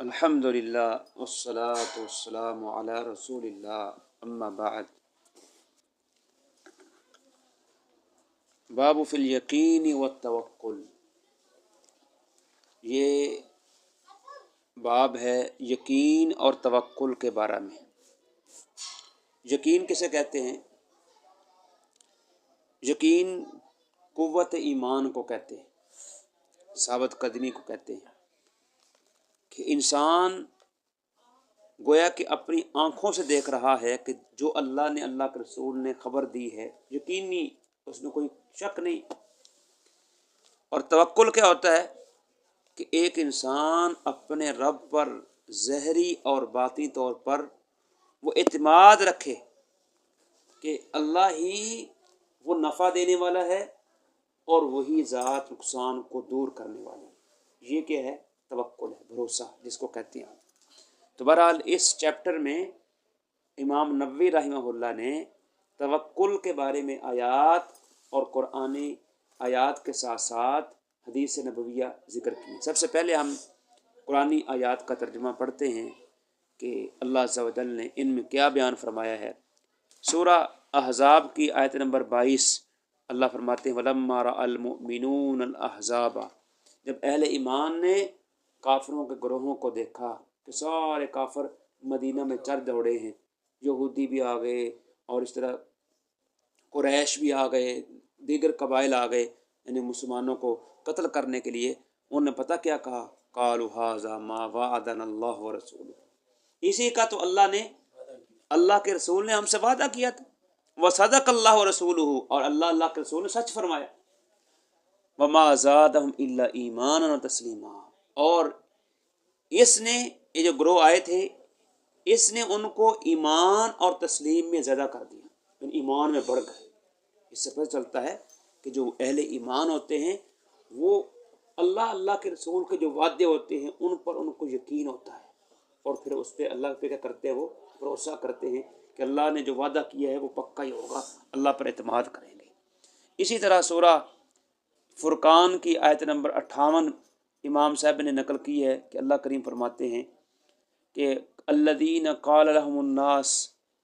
الحمدللہ والصلاة والسلام علی رسول اللہ اما بعد۔ باب فی الیقین والتوکل، یہ باب ہے یقین اور توکل کے بارے میں۔ یقین کسے کہتے ہیں؟ یقین قوت ایمان کو کہتے ہیں، ثابت قدمی کو کہتے ہیں کہ انسان گویا کہ اپنی آنکھوں سے دیکھ رہا ہے کہ جو اللہ نے، اللہ کے رسول نے خبر دی ہے یقینی، اس میں کوئی شک نہیں۔ اور توکل کیا ہوتا ہے کہ ایک انسان اپنے رب پر ظاہری اور باطنی طور پر وہ اعتماد رکھے کہ اللہ ہی وہ نفع دینے والا ہے اور وہی ذات نقصان کو دور کرنے والا ہے۔ یہ کیا ہے؟ توکل ہے، بھروسہ جس کو کہتے ہیں۔ تو بہرحال اس چیپٹر میں امام نووی رحمہ اللہ نے توکل کے بارے میں آیات اور قرآنی آیات کے ساتھ ساتھ حدیث نبویہ ذکر کی۔ سب سے پہلے ہم قرآنی آیات کا ترجمہ پڑھتے ہیں کہ اللہ عز و جل نے ان میں کیا بیان فرمایا ہے۔ سورہ احزاب کی آیت نمبر 22 اللہ فرماتے ہیں وَلَمَّا رَأَى الْمُؤْمِنُونَ الْأَحْزَابَ، جب اہل ایمان نے کافروں کے گروہوں کو دیکھا کہ سارے کافر مدینہ میں چل دوڑے ہیں، یہودی بھی آ گئے اور اس طرح قریش بھی آ گئے، دیگر قبائل آ گئے، یعنی مسلمانوں کو قتل کرنے کے لیے، انہوں نے پتہ کیا کہا؟ قَالُوا هَٰذَا مَا وَعَدَنَا اللَّهُ وَرَسُولُهُ، اسی کا تو اللہ کے رسول نے ہم سے وعدہ کیا تھا۔ وَصَدَقَ اللَّهُ وَرَسُولُهُ، اور اللہ کے رسول نے سچ فرمایا۔ وَمَا زَادَهُمْ إِلَّا إِيمَانًا وَتَسْلِيمًا، اور اس نے، یہ جو گروہ آئے تھے، اس نے ان کو ایمان اور تسلیم میں زیادہ کر دیا، یعنی ایمان میں بڑھ گئے۔ اس سے پتہ چلتا ہے کہ جو اہل ایمان ہوتے ہیں وہ اللہ کے رسول کے جو وعدے ہوتے ہیں ان پر ان کو یقین ہوتا ہے، اور پھر اس پہ اللہ پہ کیا کرتے ہیں؟ وہ بھروسہ کرتے ہیں کہ اللہ نے جو وعدہ کیا ہے وہ پکا ہی ہوگا، اللہ پر اعتماد کریں گے۔ اسی طرح سورہ فرقان کی آیت نمبر 58 امام صاحب نے نقل کی ہے کہ اللہ کریم فرماتے ہیں کہ الذین قال لهم الناس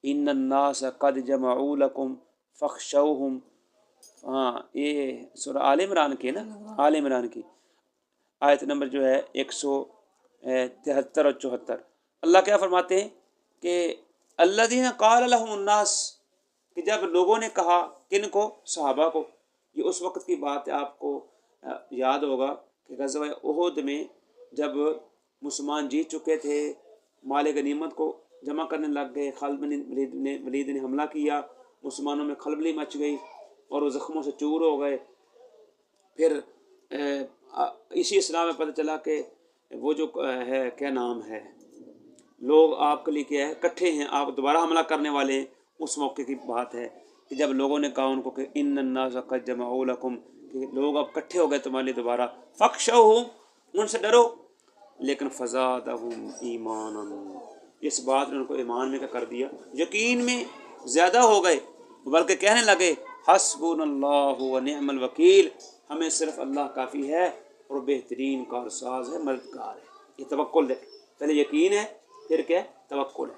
ان الناس قد جمعوا لكم فاخشوهم، یہ سورہ آل عمران کی نا، آل عمران کی آیت نمبر جو ہے 173 اور 74۔ اللہ کیا فرماتے ہیں کہ الذین قال لهم الناس، کہ جب لوگوں نے کہا، کن کو؟ صحابہ کو۔ یہ اس وقت کی بات ہے، آپ کو یاد ہوگا کہ غزوہ احد میں جب مسلمان جیت چکے تھے، مال غنیمت کو جمع کرنے لگ گئے، خالد بن ولید نے حملہ کیا، مسلمانوں میں خلبلی مچ گئی اور وہ زخموں سے چور ہو گئے۔ پھر اسی اسلام میں پتہ چلا کہ وہ جو ہے کیا نام ہے، لوگ آپ کے لیے کیا ہے کٹھے ہیں، آپ دوبارہ حملہ کرنے والے ہیں۔ اس موقع کی بات ہے کہ جب لوگوں نے کہا ان کو کہ ان الناس قد جمعوا لکم، کہ لوگ اب کٹھے ہو گئے تمہارے لیے دوبارہ، فخشوہم، ان سے ڈرو، لیکن فزادہم ایمانا، اس بات نے ان کو ایمان میں کیا کر دیا؟ یقین میں زیادہ ہو گئے، بلکہ کہنے لگے حسبنا اللہ ونعم الوکیل، ہمیں صرف اللہ کافی ہے اور بہترین کارساز ہے، مددگار ہے۔ یہ توکل ہے، پہلے یقین ہے، پھر کیا ہے؟ توکل ہے۔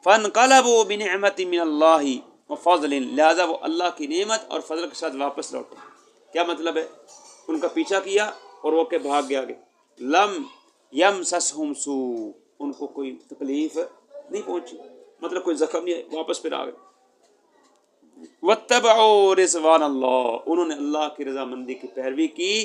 فانقلبوا بنعمت من اللہ وفضل، لہذا وہ اللہ کی نعمت اور فضل کے ساتھ واپس لوٹے۔ کیا مطلب ہے؟ ان کا پیچھا کیا اور وہ کہ بھاگ گیا آگے۔ لم یمسسہم سوء، ان کو کوئی تکلیف نہیں پہنچی، مطلب کوئی زخم نہیں، واپس پھر آ گئے۔ واتبعوا رضوان اللہ، انہوں نے اللہ کی رضامندی کی پیروی کی،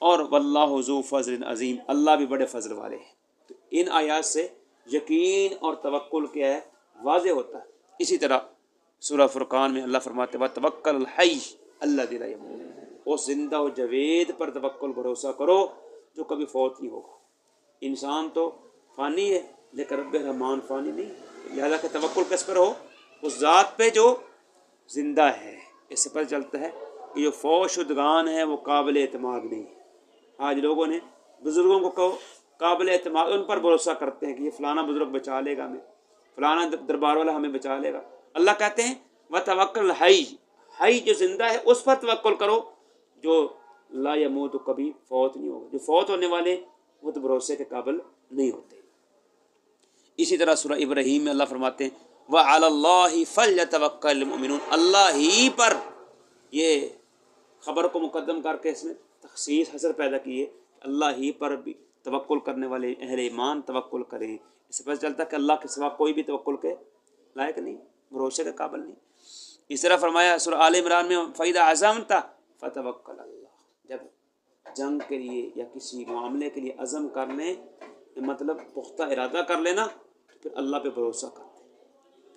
اور واللہ ذو فضل عظیم، اللہ بھی بڑے فضل والے ہیں۔ تو ان آیات سے یقین اور توکل کیا ہے؟ واضح ہوتا ہے۔ اسی طرح سورہ فرقان میں اللہ فرماتے ہیں وتوکل الحی الذی لا یموت، اس زندہ و جاوید پر توکل، بھروسہ کرو جو کبھی فوت نہیں ہوگا۔ انسان تو فانی ہے لیکن رب رحمان فانی نہیں، لہذا کہ توکل کس پر ہو؟ اس ذات پہ جو زندہ ہے۔ اس سے پتہ چلتا ہے کہ جو فوت شدگان ہیں وہ قابل اعتماد نہیں۔ آج لوگوں نے بزرگوں کو کہو قابل اعتماد، ان پر بھروسہ کرتے ہیں کہ یہ فلانا بزرگ بچا لے گا ہمیں، فلانا دربار والا ہمیں بچا لے گا۔ اللہ کہتے ہیں وتوکل الحی، حی جو زندہ ہے اس پر توکل کرو جو لا یموت، کبھی فوت نہیں ہوگا۔ جو فوت ہونے والے وہ تو بھروسے کے قابل نہیں ہوتے۔ اسی طرح سورہ ابراہیم میں اللہ فرماتے ہیں وَعَلَى اللَّهِ فَلْيَتَوَكَّلِ الْمُؤْمِنُونَ، اللہ ہی پر، یہ خبر کو مقدم کر کے اس میں تخصیص حصر پیدا کیے، اللہ ہی پر بھی توکل کرنے والے اہل ایمان توکل کریں۔ اس سے پتہ چلتا ہے کہ اللہ کے سوا کوئی بھی توکل کے لائق نہیں، بھروسے کے قابل نہیں۔ اس طرح فرمایا سورہ آل عمران میں فَإِذَا عَزَمْتَ فَتَوَكَّلْ عَلَى اللَّهِ، جب جنگ کے لیے یا کسی معاملے کے لیے عزم کرنے، مطلب پختہ ارادہ کر لینا، پھر اللہ پہ بھروسہ کرتے،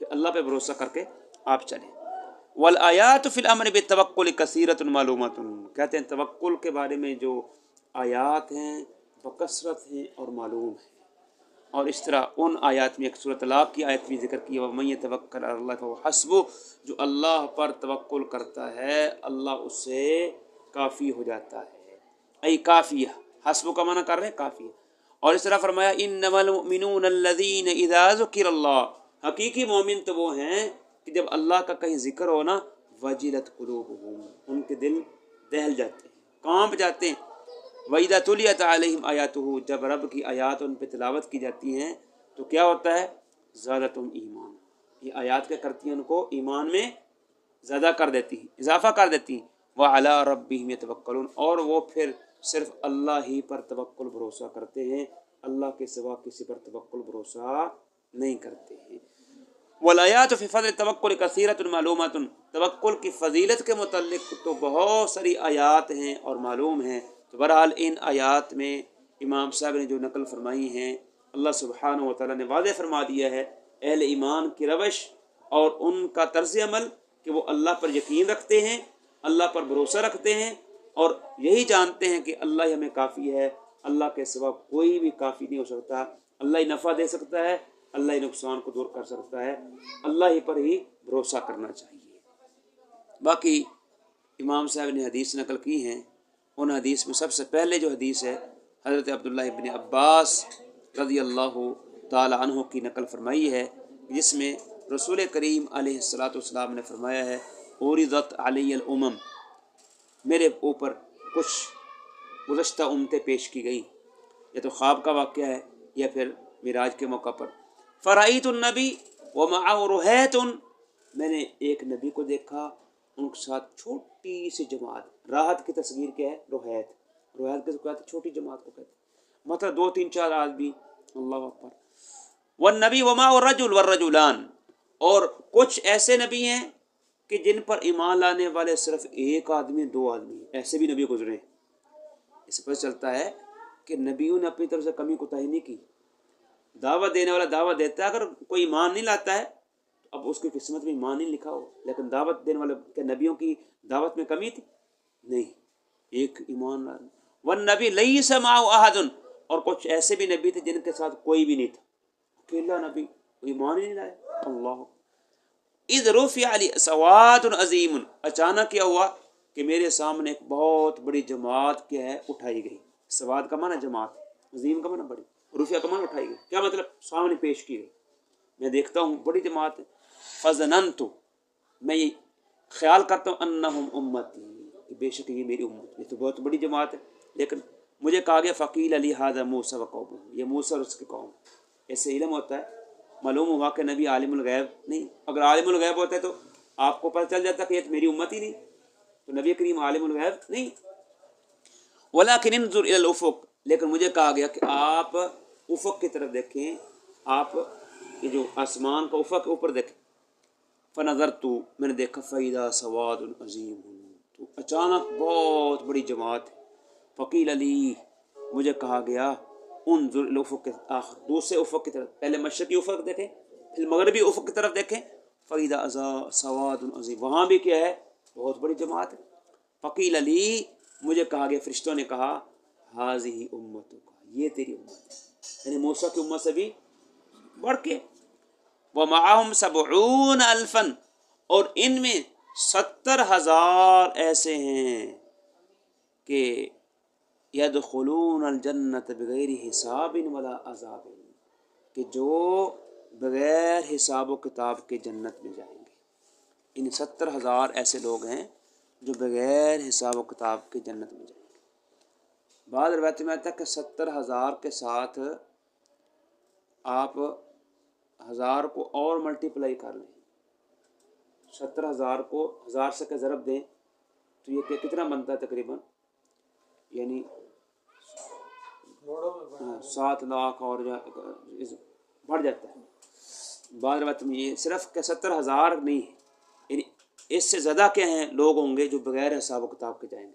پھر اللہ پہ بھروسہ کر کے آپ چلیں۔ والآیات فی الامر بالتوکل کثیرۃ معلومات، کہتے ہیں توکل کے بارے میں جو آیات ہیں بکثرت ہیں اور معلوم ہیں۔ اور اس طرح ان آیات میں ایک سورۃ طلاق کی آیت بھی ذکر کی ہے وَمَن يَتَوَكَّلْ عَلَى اللَّهِ فَهُوَ حَسْبُهُ، جو اللہ پر توکل کرتا ہے اللہ اس سے کافی ہو جاتا ہے، ای کافیہ، حسب کا معنی کر رہے ہیں کافی۔ اور اس طرح فرمایا انما المؤمنون الذین اذا ذکر اللہ، حقیقی مومن تو وہ ہیں کہ جب اللہ کا کہیں ذکر ہو نا وجلت قلوبہم، ان کے دل دہل جاتے ہیں، کانپ جاتے ہیں۔ وَإِذَا تُلِيَتْ عَلَيْهِمْ آیاتُهُ، جب رب کی آیات ان پہ تلاوت کی جاتی ہیں تو کیا ہوتا ہے زادتہم ایمان، یہ آیات کیا کرتی ہیں ان کو ایمان میں زیادہ کر دیتی ہیں، اضافہ کر دیتی ہیں۔ وَعَلَىٰ رَبِّهِمْ يَتَوَكَّلُونَ، اور وہ پھر صرف اللہ ہی پر توکل بھروسہ کرتے ہیں، اللہ کے سوا کسی پر توکل بھروسہ نہیں کرتے ہیں۔ والآیات فی فضل التوکل کثیرۃ معلومات، توکل کی فضیلت کے متعلق تو بہت ساری آیات ہیں اور معلوم ہیں۔ تو بہرحال ان آیات میں امام صاحب نے جو نقل فرمائی ہیں اللہ سبحانہ و تعالیٰ نے واضح فرما دیا ہے اہل ایمان کی روش اور ان کا طرز عمل کہ وہ اللہ پر یقین رکھتے ہیں، اللہ پر بھروسہ رکھتے ہیں اور یہی جانتے ہیں کہ اللہ ہی ہمیں کافی ہے، اللہ کے سوا کوئی بھی کافی نہیں ہو سکتا، اللہ ہی نفع دے سکتا ہے، اللہ ہی نقصان کو دور کر سکتا ہے، اللہ ہی پر ہی بھروسہ کرنا چاہیے۔ باقی امام صاحب نے حدیث نقل کی ہیں، ان حدیث میں سب سے پہلے جو حدیث ہے حضرت عبداللہ ابن عباس رضی اللہ تعالی عنہ کی نقل فرمائی ہے، جس میں رسول کریم علیہ الصلاۃ نے فرمایا ہے عُرِضَتْ عَلَيَّ الْأُمَمْ، میرے اوپر کچھ گزشتہ امتیں پیش کی گئی، یا تو خواب کا واقعہ ہے یا پھر معراج کے موقع پر۔ فرأیت النبی ومعہ رہیت، میں نے ایک نبی کو دیکھا ان کے ساتھ چھوٹی سی جماعت، راحت کی تصویر کیا ہے رہیت، رہیت کے کہتے ہیں چھوٹی جماعت کو کہتے ہیں، مطلب 2-3-4 آدمی، اللہ اکبر۔ والنبی ومعہ الرجل والرجلان، اور کچھ ایسے نبی ہیں کہ جن پر ایمان لانے والے صرف ایک آدمی 2 آدمی، ایسے بھی نبی گزرے ہیں۔ اس سے پتہ چلتا ہے کہ نبیوں نے اپنی طرف سے کمی کوتاہی نہیں کی، دعوت دینے والا دعوت دیتا ہے، اگر کوئی ایمان نہیں لاتا ہے تو اب اس کی قسمت میں ایمان نہیں لکھا ہو، لیکن دعوت دینے والے کہ نبیوں کی دعوت میں کمی تھی نہیں، ایک ایمان لا۔ والنبی لیس معہ احد، اور کچھ ایسے بھی نبی تھے جن کے ساتھ کوئی بھی نہیں تھا، اکیلا نبی ایمان ہی نہیں لائے۔ اللہ اذ رفع لی سواد عظیم، اچانک کیا ہوا کہ میرے سامنے ایک بہت بڑی جماعت کیا ہے اٹھائی گئی، سواد کا معنی جماعت، عظیم کا معنی بڑی، رفع کا معنی اٹھائی گئی، کیا مطلب سامنے پیش کی گئی، میں دیکھتا ہوں بڑی جماعت ہے۔ فظننت، میں یہ خیال کرتا ہوں انہم امتی، کہ بے شک یہ میری امت، یہ تو بہت بڑی جماعت ہے، لیکن مجھے کہا گیا فقیل علی ھذا موسیٰ وقومہ، یہ موسیٰ اور اس کی قوم۔ ایسے علم ہوتا ہے، معلوم ہوا کہ نبی عالم الغیب نہیں، اگر عالم الغیب ہوتا ہے تو آپ کو پتہ چل جاتا کہ یہ تو میری امت ہی نہیں، تو نبی کریم عالم الغیب نہیں۔ ولکن انظر الی الافق، لیکن مجھے کہا گیا کہ آپ افق کی طرف دیکھیں، آپ یہ جو آسمان کا افق اوپر دیکھیں۔ فنظرت، میں نے دیکھا فاذا سواد عظیم، تو اچانک بہت بڑی جماعت۔ فقیل علی، مجھے کہا گیا انظر الی الافق آخر، دوسرے افق کی طرف، پہلے مشرقی افق دیکھیں پھر مغربی افق کی طرف دیکھیں، فاذا سواد عظیم، وہاں بھی کیا ہے بہت بڑی جماعت ہے۔ فقیل علی، مجھے کہا گیا فرشتوں نے کہا ھذہ امتک، یہ تیری امت ہے، یعنی موسیٰ کی امت سے بھی بڑھ کے۔ ومعہم 70 الفا، اور ان میں 70,000 ایسے ہیں کہ یدخلون الجنت بغیر حساب ولا عذاب، کہ جو بغیر حساب و کتاب کے جنت میں جائیں گے۔ ان 70,000 ایسے لوگ ہیں جو بغیر حساب و کتاب کے جنت میں جائیں گے۔ بعض روایت میں آتا ہے کہ 70,000 کے ساتھ آپ 1000 کو اور ملٹیپلائی کر لیں، 70,000 کو 1000 سے کہ ضرب دیں تو یہ کتنا بنتا ہے تقریباً، یعنی 7 لاکھ اور بڑھ جاتا ہے۔ بعض روایت میں یہ صرف کہ 70,000 نہیں ہے، یعنی اس سے زیادہ کیا ہیں لوگ ہوں گے جو بغیر حساب و کتاب کے جائیں گے،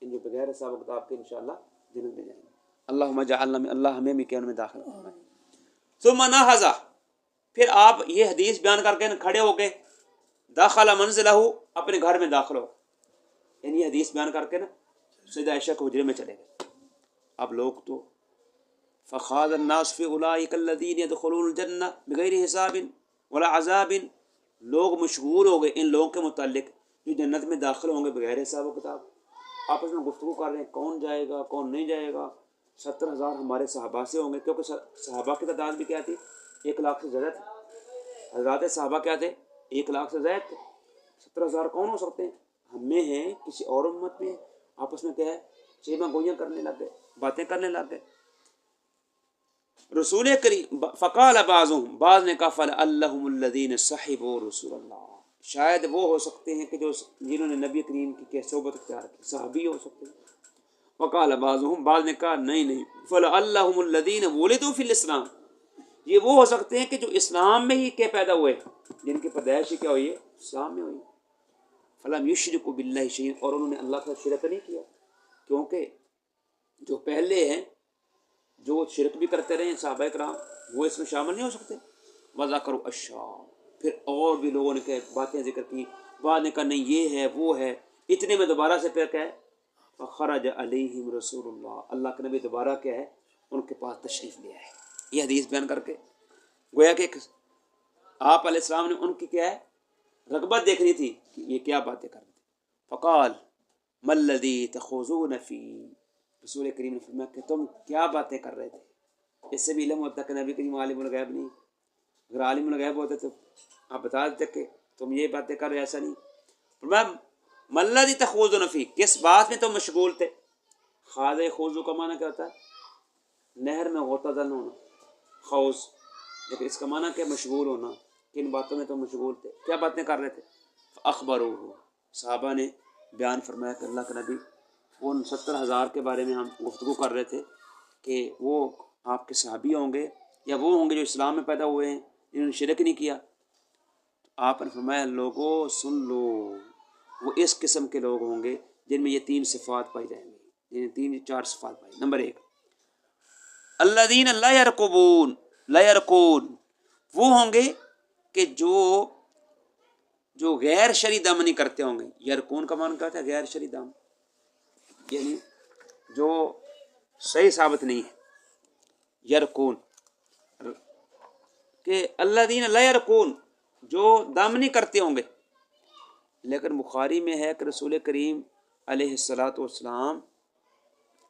جو بغیر حساب و کتاب کے انشاءاللہ جنت میں جائیں گے۔ اللہم جعلنا من، اللہ ہمیں بھی کیا ان میں داخل فرمائے۔ ثم نہض، پھر آپ یہ حدیث بیان کر کے کھڑے ہو کے داخل منزلہ، اپنے گھر میں داخل ہو، یعنی یہ حدیث بیان کر کے نا سیدہ عائشہ کے حجرے میں چلے گئے۔ اب لوگ تو فخاض الناس فی اولئک الذین یدخلون الجنہ بغیر حساب ولا عذاب، لوگ مشغول ہو گئے ان لوگوں کے متعلق جو جنت میں داخل ہوں گے بغیر حساب و کتاب، آپس میں گفتگو کر رہے ہیں کون جائے گا کون نہیں جائے گا۔ 70,000 ہمارے صحابہ سے ہوں گے، کیونکہ صحابہ کی تعداد بھی کیا تھی 1 لاکھ سے زیادہ تھی، حضرات صحابہ کیا تھے 1 لاکھ سے زیادہ تھے۔ 70,000 کون ہو سکتے ہیں، ہم میں ہیں کسی اور امت میں، آپس میں کیا ہے چیمہ گوئیاں کرنے لگ گئے، باتیں کرنے لگ گئے۔ رسول کریم فقال بعضهم، بعض نے کہا فلعلهم الذین صحبوا رسول اللہ، شاید وہ ہو سکتے ہیں کہ جو جنہوں نے نبی کریم کی صحبت اختیار کی، صحابی ہو سکتے ہیں۔ وقال بعضهم، بعض نے کہا نہیں فلعلهم الذین ولدوا فی الاسلام، یہ وہ ہو سکتے ہیں کہ جو اسلام میں ہی کے پیدا ہوئے، جن کی پیدائش کیا ہوئی ہے اسلام میں ہوئی۔ فلم یشرکوا باللہ شیئا، اور انہوں نے اللہ کا شرک نہیں کیا، کیونکہ جو پہلے ہیں جو شرک بھی کرتے رہے ہیں صحابہ کرام وہ اس میں شامل نہیں ہو سکتے۔ وذکروا الشام، پھر اور بھی لوگوں نے کہ باتیں ذکر کی، بعد نے کہا نہیں یہ ہے وہ ہے، اتنے میں دوبارہ سے پھر کیا ہے فخرج علیہم رسول اللہ، اللہ کے نبی دوبارہ کیا ہے ان کے پاس تشریف لے آئے۔ یہ حدیث بیان کر کے گویا کہ آپ علیہ السلام نے ان کی کیا ہے رغبت دیکھنی تھی کہ یہ کیا باتیں کر رہے تھے۔ فقال ما الذی تخوضون فی، رسول کریم نے فرمایا کہ تم کیا باتیں کر رہے تھے۔ اس سے بھی علم ہوتا ہے کہ نبی کریم عالم الغیب نہیں، اگر عالم الغیب ہوتے تو آپ بتا دیتے کہ تم یہ باتیں کر رہے، ایسا نہیں۔ فرمایا ما الذی تخوضون فی، کس بات میں تم مشغول تھے۔ خاض خوضو کا معنی کیا ہوتا ہے نہر میں غوطہ ڈال ہونا، خوض، لیکن اس کا معنی کیا مشغول ہونا، کن باتوں میں تم مشغول تھے، کیا باتیں کر رہے تھے۔ اخبروہ، صحابہ نے بیان فرمایا کہ اللہ کے نبی ان 70,000 کے بارے میں ہم گفتگو کر رہے تھے کہ وہ آپ کے صحابی ہوں گے یا وہ ہوں گے جو اسلام میں پیدا ہوئے ہیں جنہوں نے شرک نہیں کیا۔ آپ نے فرمایا لوگوں سن لو، وہ اس قسم کے لوگ ہوں گے جن میں یہ 3 صفات پائی جائیں گی، یعنی 3-4 صفات پائی۔ نمبر 1 الذین لا یرقبون، لا یرقون، وہ ہوں گے کہ جو غیر شرعی دم نہیں کرتے ہوں گے۔ یرقون کا معنی کیا ہوتا ہے غیر شرعی دم، یعنی جو صحیح ثابت نہیں ہے۔ یرقون کہ الذین لا یرقون، جو دم نہیں کرتے ہوں گے۔ لیکن بخاری میں ہے کہ رسول کریم علیہ الصلاۃ والسلام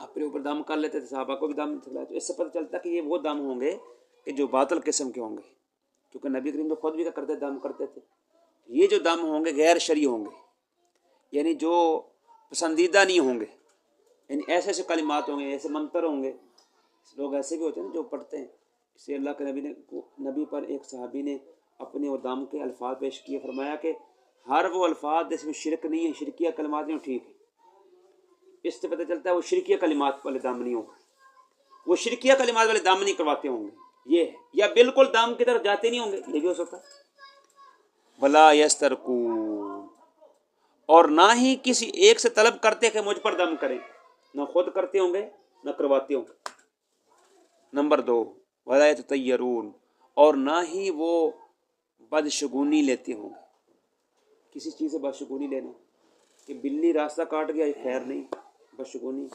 اپنے اوپر دم کر لیتے تھے، صحابہ کو بھی دم کھلایا، تو اس سے پتہ چلتا کہ یہ وہ دم ہوں گے کہ جو باطل قسم کے ہوں گے، کیونکہ نبی کریم تو خود بھی کیا کرتے دم کرتے تھے۔ یہ جو دم ہوں گے غیر شرعی ہوں گے، یعنی جو پسندیدہ نہیں ہوں گے، یعنی ایسے ایسے کلمات ہوں گے، ایسے منتر ہوں گے، لوگ ایسے بھی ہوتے ہیں نا جو پڑھتے ہیں۔ اس لیے اللہ کے نبی پر ایک صحابی نے اپنے وہ دم کے الفاظ پیش کیے، فرمایا کہ ہر وہ الفاظ جس میں شرک نہیں ہے، شرکیہ کلمات نہیں، ٹھیک ہے، اس سے پتہ چلتا ہے وہ شرکیہ کلمات والے دم نہیں ہوں گے، وہ شرکیہ کلمات والے دم نہیں کرواتے ہوں گے، یہ ہے، یا بالکل دم کی طرف جاتے نہیں ہوں گے، یہ بھی ہو سکتا ہے۔ ولا یسترقون، اور نہ ہی کسی ایک سے طلب کرتے کہ مجھ پر دم کریں، نہ خود کرتے ہوں گے نہ کرواتے ہوں گے۔ نمبر 2 ولا یتطیرون، اور نہ ہی وہ بدشگونی لیتے ہوں گے، کسی چیز سے بدشگونی لینا کہ بلی راستہ کاٹ گیا، یہ خیر نہیں، بدشگونی،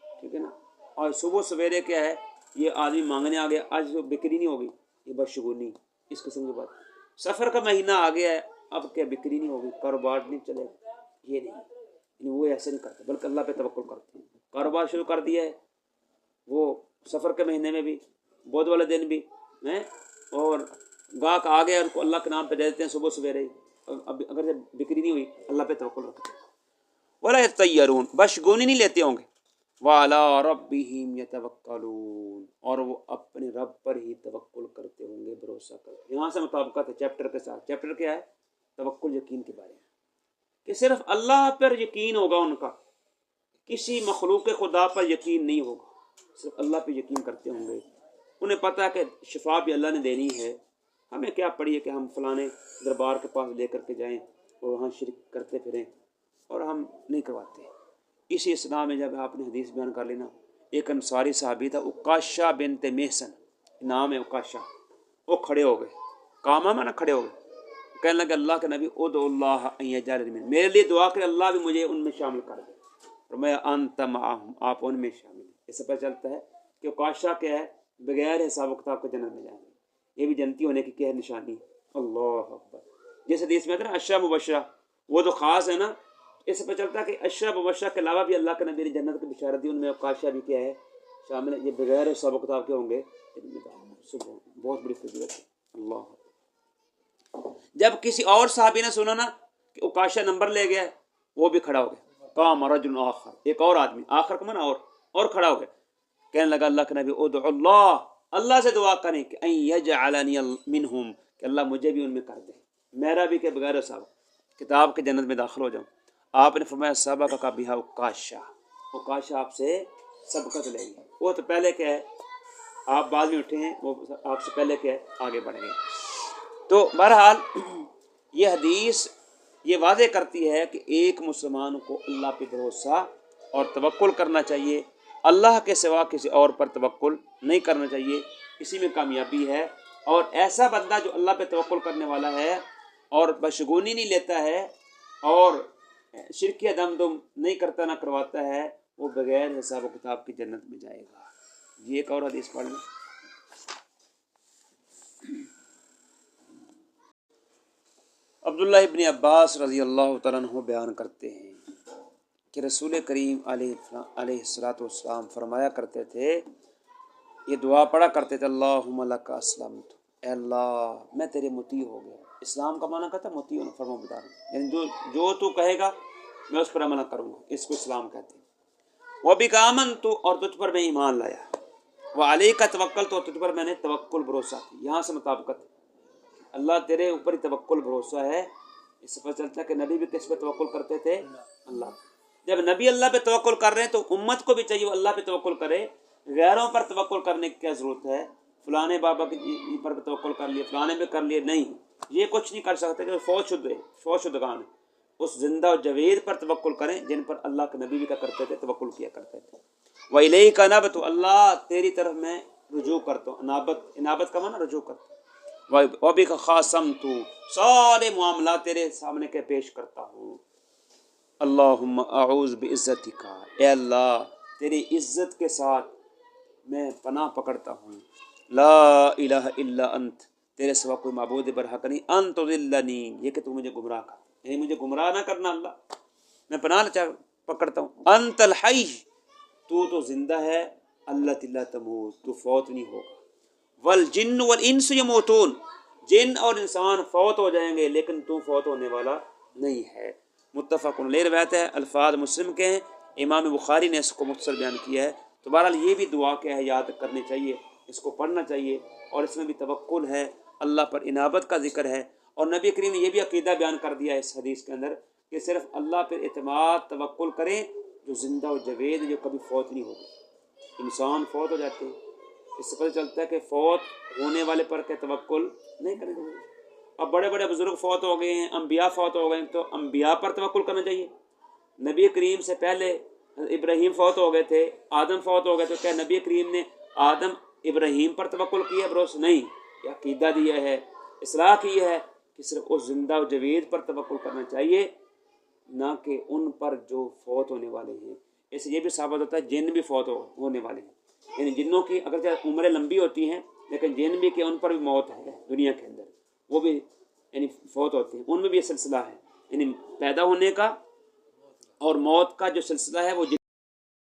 ٹھیک ہے نا۔ اور صبح سویرے کیا ہے یہ آدمی مانگنے آ گیا، آج تو بکری نہیں ہوگی، یہ بدشگونی، اس قسم کی بات۔ سفر کا مہینہ آ گیا ہے، اب کیا بکری نہیں ہوگی، کاروبار نہیں چلے گا، یہ نہیں، یعنی وہ ایسے نہیں کرتے بلکہ اللہ پہ توکل کرتے ہیں۔ کاروبار شروع کر دیا ہے وہ سفر کے مہینے میں بھی، بدھ والے دن بھی ہیں، اور گاہک آ گیا ان کو اللہ کے نام پہ دے دیتے ہیں صبح سویرے ہی، اب اگر بکری نہیں ہوئی اللہ پہ توکل رکھتے ہیں۔ ولا یتطیرون، بدشگونی نہیں لیتے ہوں گے۔ وَعَلَىٰ رَبِّهِمْ يَتَوَكَّلُونَ، اور وہ اپنے رب پر ہی توکل کرتے ہوں گے، بھروسہ کرتے۔ یہاں سے مطابقت ہے چیپٹر کے ساتھ۔ چیپٹر کیا ہے؟ توکل، یقین کے بارے میں، کہ صرف اللہ پر یقین ہوگا ان کا، کسی مخلوق خدا پر یقین نہیں ہوگا، صرف اللہ پہ یقین کرتے ہوں گے۔ انہیں پتہ ہے کہ شفا بھی اللہ نے دینی ہے، ہمیں کیا پڑی ہے کہ ہم فلانے دربار کے پاس لے کر کے جائیں اور وہاں شرک کرتے پھریں، اور ہم نہیں کرواتے۔ اسی اسلام میں جب آپ نے حدیث بیان کر لینا، ایک انصاری صحابی تھا عکاشہ بنت محصن، نام ہے عکاشہ، وہ کھڑے ہو گئے، کاما میں نہ کھڑے ہو گئے، کہنے لگے اللہ کے نبی ادعو اللہ ان یجعلنی منہم، میرے لیے دعا کرے اللہ بھی مجھے ان میں شامل کر دے۔ فرمایا انت معہم، آپ ان میں شامل ہیں۔ اس سے پتہ چلتا ہے کہ عکاشہ کیا ہے؟ بغیر حساب و کتاب کے جنت میں جائیں گے، یہ بھی جنتی ہونے کی کیا ہے؟ نشانی۔ اللہ اکبر۔ جس حدیث میں آتا ہے نا عشرہ مبشرہ، وہ تو خاص ہے نا، اس سے پتہ چلتا ہے کہ عشرہ مبشرہ کے علاوہ بھی اللہ کے نبی نے جنت کی بشارت دی، ان میں عکاشہ بھی کیا ہے؟ شامل ہے۔ یہ بغیر حساب و کتاب کے ہوں گے، بہت بڑی فضیلت ہے۔ اللہ، جب کسی اور صحابی نے سنا نا کہ عکاشہ نمبر لے گیا، وہ بھی کھڑا ہو گیا، قام رجل آخر، ایک اور آدمی، آخر کا معنی اور کھڑا ہو گیا، کہنے لگا اللہ کے نبی ادعو اللہ، اللہ سے دعا کریں کہ ان یجعلنی منہم، کہ اللہ مجھے بھی ان میں کر دے، میرا بھی کہ بغیر حساب کتاب کے جنت میں داخل ہو جاؤں۔ آپ نے فرمایا سبقک بہا عکاشہ، عکاشہ آپ سے سبقت لے گی، وہ تو پہلے کیا ہے؟ آپ بعد میں اٹھے ہیں، وہ آپ سے پہلے کیا ہے؟ آگے بڑھ گئے۔ تو بہرحال یہ حدیث یہ واضح کرتی ہے کہ ایک مسلمان کو اللہ پہ بھروسہ اور توکل کرنا چاہیے، اللہ کے سوا کسی اور پر توکل نہیں کرنا چاہیے، اسی میں کامیابی ہے۔ اور ایسا بندہ جو اللہ پہ توکل کرنے والا ہے اور بشگونی نہیں لیتا ہے اور شرکیہ دم دم نہیں کرتا نہ کرواتا ہے، وہ بغیر حساب و کتاب کی جنت میں جائے گا۔ یہ ایک اور حدیث پڑھ لیں۔ عبداللہ ابن عباس رضی اللہ تعالیٰ عنہ بیان کرتے ہیں کہ رسول کریم علیہ السلام فرمایا کرتے تھے، یہ دعا پڑھا کرتے تھے، اللہم لک اسلمت، اے اللہ میں تیرے مطیع ہو گیا۔ اسلام کا معنی کہتا ہے مطیع، فرما بردار، یعنی جو تو کہے گا میں اس پر عمل کروں گا، اس کو اسلام کہتے ہیں۔ وَبِکَ آمَنْتُ، اور تجھ پر میں ایمان لایا، وَعَلَيْکَ تَوَکَّلْتُ، اور تجھ پر میں نے توکل بھروسہ کی۔ یہاں سے مطابقت، اللہ تیرے اوپر ہی توکل بھروسہ ہے۔ اس سے پتہ چلتا ہے کہ نبی بھی کس پہ توکل کرتے تھے؟ اللہ۔ جب نبی اللہ پہ توکل کر رہے ہیں تو امت کو بھی چاہیے وہ اللہ پہ توکل کرے، غیروں پر توکل کرنے کی کیا ضرورت ہے؟ فلانے بابا کی پر توکل کر لیے، فلانے پہ کر لیے، نہیں، یہ کچھ نہیں کر سکتے کہ فوت شدگان ہے۔ اس زندہ و جاوید پر توکل کریں جن پر اللہ کے نبی بھی کیا کرتے تھے؟ توکل کیا کرتے تھے۔ وَإِلَيْكَ نَبْتُ، اللہ تیری طرف میں رجوع کرتا ہوں، انابت کا معنی رجوع کرتا ہوں۔ وَبِكَ خَاصَمْتُ، سارے معاملات تیرے سامنے کے پیش کرتا ہوں۔ اللہم اعوذ بعزتک، اے اللہ تیری عزت کے ساتھ میں پناہ پکڑتا ہوں، لا الہ الا انت، تیرے سوا کوئی معبود برحق نہیں، ان تضلنی، یہ کہ تو مجھے گمراہ کر، یعنی مجھے گمراہ نہ کرنا اللہ، میں پناہ پکڑتا ہوں۔ انت الحی، تو زندہ ہے، اللہ لا تموت، تو فوت نہیں ہوگا۔ والجن والانس یموتون، جن اور انسان فوت ہو جائیں گے لیکن تو فوت ہونے والا نہیں ہے۔ متفق علیہ روایت ہے، الفاظ مسلم کے ہیں، امام بخاری نے اس کو مختصر بیان کیا ہے۔ تو بہرحال یہ بھی دعا کیا ہے؟ یاد کرنی چاہیے، اس کو پڑھنا چاہیے، اور اس میں بھی توکل ہے، اللہ پر انابت کا ذکر ہے۔ اور نبی کریم نے یہ بھی عقیدہ بیان کر دیا ہے اس حدیث کے اندر کہ صرف اللہ پر اعتماد توکل کریں جو زندہ و جاوید، جو کبھی فوت نہیں ہوگا۔ انسان فوت ہو جاتے ہیں، اس سے پتہ چلتا ہے کہ فوت ہونے والے پر کہ توکل نہیں کرنا چاہیے۔ اب بڑے بڑے بزرگ فوت ہو گئے ہیں، انبیاء فوت ہو گئے ہیں، تو انبیاء پر توکل کرنا چاہیے۔ نبی کریم سے پہلے ابراہیم فوت ہو گئے تھے، آدم فوت ہو گئے، تو کیا نبی کریم نے آدم ابراہیم پر توکل کیا؟ بروس نہیں، یہ عقیدہ دیا ہے، اصلاح کی ہے کہ صرف اس زندہ و جاوید پر توکل کرنا چاہیے، نہ کہ ان پر جو فوت ہونے والے ہیں۔ اس سے یہ بھی ثابت ہوتا ہے جن بھی فوت ہونے والے ہیں، یعنی جنوں کی اگرچہ عمریں لمبی ہوتی ہیں لیکن جن بھی کہ ان پر بھی موت ہے دنیا کے اندر، وہ بھی یعنی فوت ہوتے ہیں، ان میں بھی یہ سلسلہ ہے، یعنی پیدا ہونے کا اور موت کا جو سلسلہ ہے وہ